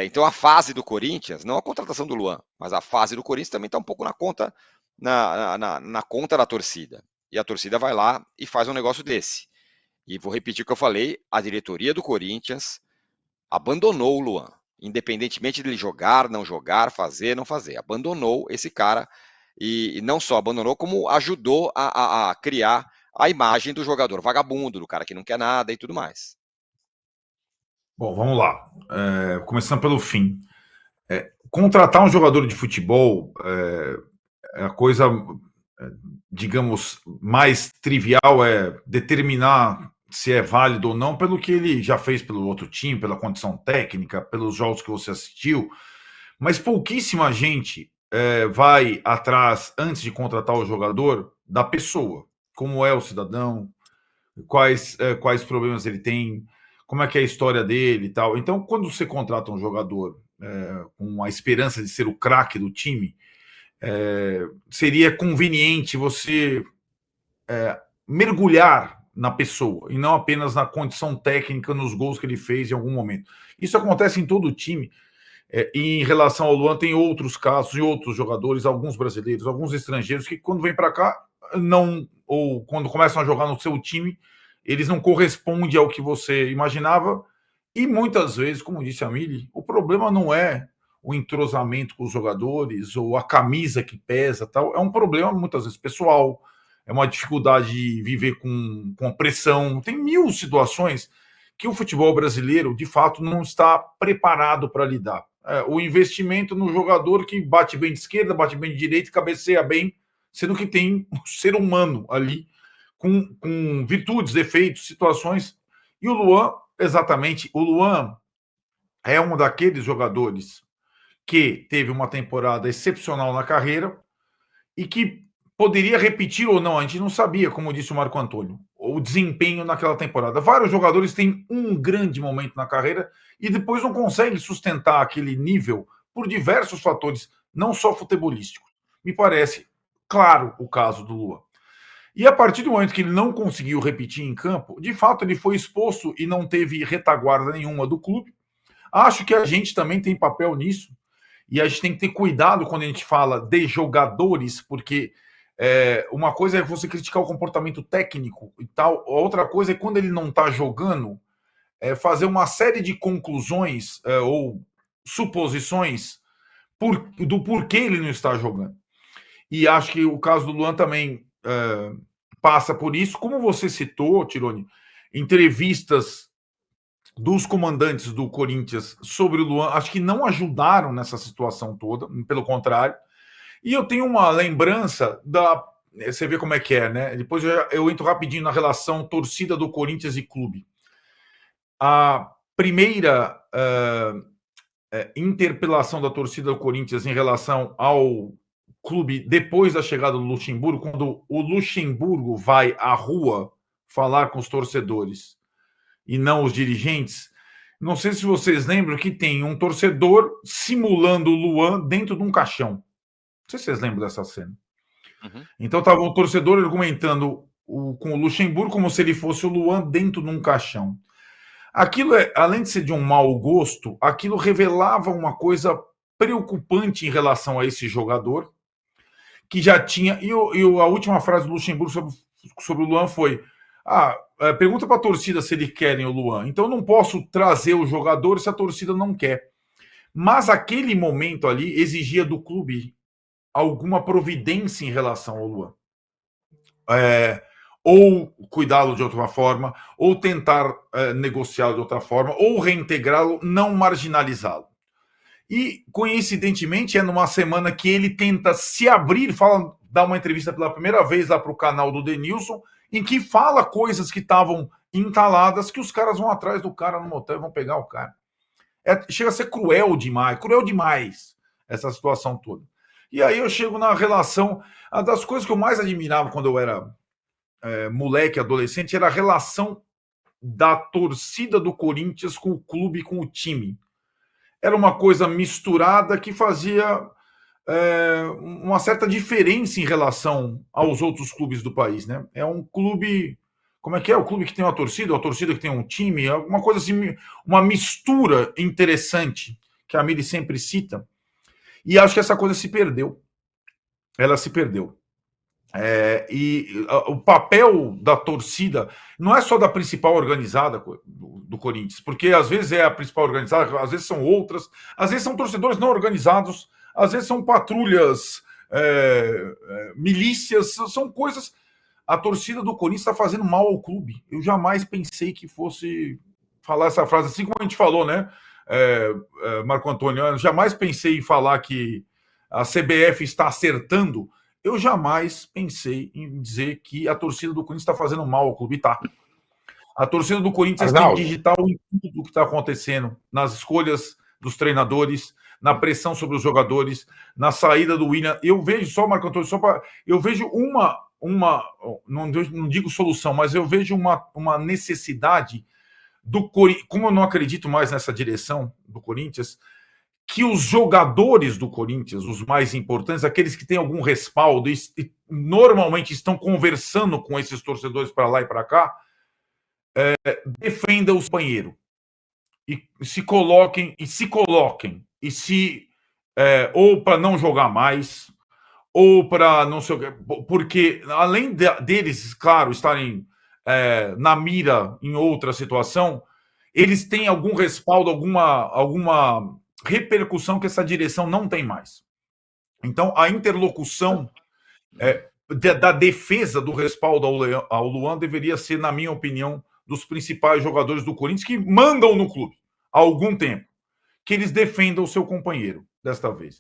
Então a fase do Corinthians, não a contratação do Luan, mas a fase do Corinthians também está um pouco na conta, na conta da torcida. E a torcida vai lá e faz um negócio desse. E vou repetir o que eu falei, a diretoria do Corinthians abandonou o Luan, independentemente dele jogar, não jogar, fazer, não fazer. Abandonou esse cara e não só abandonou, como ajudou a criar a imagem do jogador vagabundo, do cara que não quer nada e tudo mais. Bom, vamos lá. Começando pelo fim. Contratar um jogador de futebol é a coisa, digamos, mais trivial, é determinar se é válido ou não pelo que ele já fez pelo outro time, pela condição técnica, pelos jogos que você assistiu. Mas pouquíssima gente vai atrás, antes de contratar o jogador, da pessoa. Como é o cidadão, quais problemas ele tem, como é que é a história dele e tal. Então, quando você contrata um jogador com a esperança de ser o craque do time, seria conveniente você mergulhar na pessoa e não apenas na condição técnica, nos gols que ele fez em algum momento. Isso acontece em todo o time. E em relação ao Luan, tem outros casos e outros jogadores, alguns brasileiros, alguns estrangeiros, que quando vêm para cá, não, ou quando começam a jogar no seu time, eles não correspondem ao que você imaginava. E muitas vezes, como disse a Mili, o problema não é o entrosamento com os jogadores ou a camisa que pesa, tal. É um problema muitas vezes pessoal, é uma dificuldade de viver com pressão. Tem mil situações que o futebol brasileiro, de fato, não está preparado para lidar. O investimento no jogador que bate bem de esquerda, bate bem de direita, cabeceia bem, sendo que tem um ser humano ali com virtudes, defeitos, situações. E o Luan, exatamente, o Luan é um daqueles jogadores que teve uma temporada excepcional na carreira e que poderia repetir ou não, a gente não sabia, como disse o Marco Antônio, o desempenho naquela temporada. Vários jogadores têm um grande momento na carreira e depois não conseguem sustentar aquele nível por diversos fatores, não só futebolísticos. Me parece claro o caso do Luan. E a partir do momento que ele não conseguiu repetir em campo, de fato ele foi exposto e não teve retaguarda nenhuma do clube. Acho que a gente também tem papel nisso. E a gente tem que ter cuidado quando a gente fala de jogadores, porque uma coisa é você criticar o comportamento técnico e tal, outra coisa é quando ele não está jogando, fazer uma série de conclusões ou suposições do porquê ele não está jogando. E acho que o caso do Luan também passa por isso. Como você citou, Tironi, entrevistas dos comandantes do Corinthians sobre o Luan, acho que não ajudaram nessa situação toda, pelo contrário. E eu tenho uma lembrança da. Você vê como é que é, né? Depois eu entro rapidinho na relação torcida do Corinthians e clube. A primeira interpelação da torcida do Corinthians em relação ao clube depois da chegada do Luxemburgo, quando o Luxemburgo vai à rua falar com os torcedores e não os dirigentes. Não sei se vocês lembram que tem um torcedor simulando o Luan dentro de um caixão. Não sei se vocês lembram dessa cena. Uhum. Então estava o torcedor argumentando com o Luxemburgo como se ele fosse o Luan dentro de um caixão. Aquilo, além de ser de um mau gosto, aquilo revelava uma coisa preocupante em relação a esse jogador, que já tinha... E a última frase do Luxemburgo sobre o Luan foi: pergunta para a torcida se eles querem o Luan. Então eu não posso trazer o jogador se a torcida não quer. Mas aquele momento ali exigia do clube alguma providência em relação ao Luan. Ou cuidá-lo de outra forma, ou tentar negociá-lo de outra forma, ou reintegrá-lo, não marginalizá-lo. E, coincidentemente, é numa semana que ele tenta se abrir, dá uma entrevista pela primeira vez lá para o canal do Denilson, em que fala coisas que estavam entaladas, que os caras vão atrás do cara no motel e vão pegar o cara. Chega a ser cruel demais essa situação toda. E aí eu chego na relação, das coisas que eu mais admirava quando eu era moleque, adolescente, era a relação da torcida do Corinthians com o clube, com o time. Era uma coisa misturada que fazia uma certa diferença em relação aos outros clubes do país, né? É um clube... Como é que é? O clube que tem uma torcida, a torcida que tem um time, uma coisa assim, uma mistura interessante. que a Miri sempre cita, e acho que essa coisa se perdeu. Ela se perdeu. O papel da torcida não é só da principal organizada do Corinthians, porque às vezes é a principal organizada, às vezes são outras, às vezes são torcedores não organizados, às vezes são patrulhas, milícias, são coisas. A torcida do Corinthians está fazendo mal ao clube. Eu jamais pensei que fosse falar essa frase, assim como a gente falou, né, Marco Antônio? Eu jamais pensei em falar que a CBF está acertando. Eu jamais pensei em dizer que a torcida do Corinthians está fazendo mal ao clube. Tá. A torcida do Corinthians tem digital em tudo o que está acontecendo, nas escolhas dos treinadores, na pressão sobre os jogadores, na saída do William. Eu vejo só, Marco Antônio, eu vejo não digo solução, mas eu vejo uma necessidade do Corinthians, como eu não acredito mais nessa direção do Corinthians, que os jogadores do Corinthians, os mais importantes, aqueles que têm algum respaldo e normalmente estão conversando com esses torcedores para lá e para cá, defendam os companheiros e se coloquem, ou para não jogar mais, ou para não sei o quê, porque além deles, claro, estarem na mira em outra situação, eles têm algum respaldo, alguma repercussão que essa direção não tem mais. Então, a interlocução da defesa do respaldo ao Luan deveria ser, na minha opinião, dos principais jogadores do Corinthians que mandam no clube há algum tempo, que eles defendam o seu companheiro desta vez.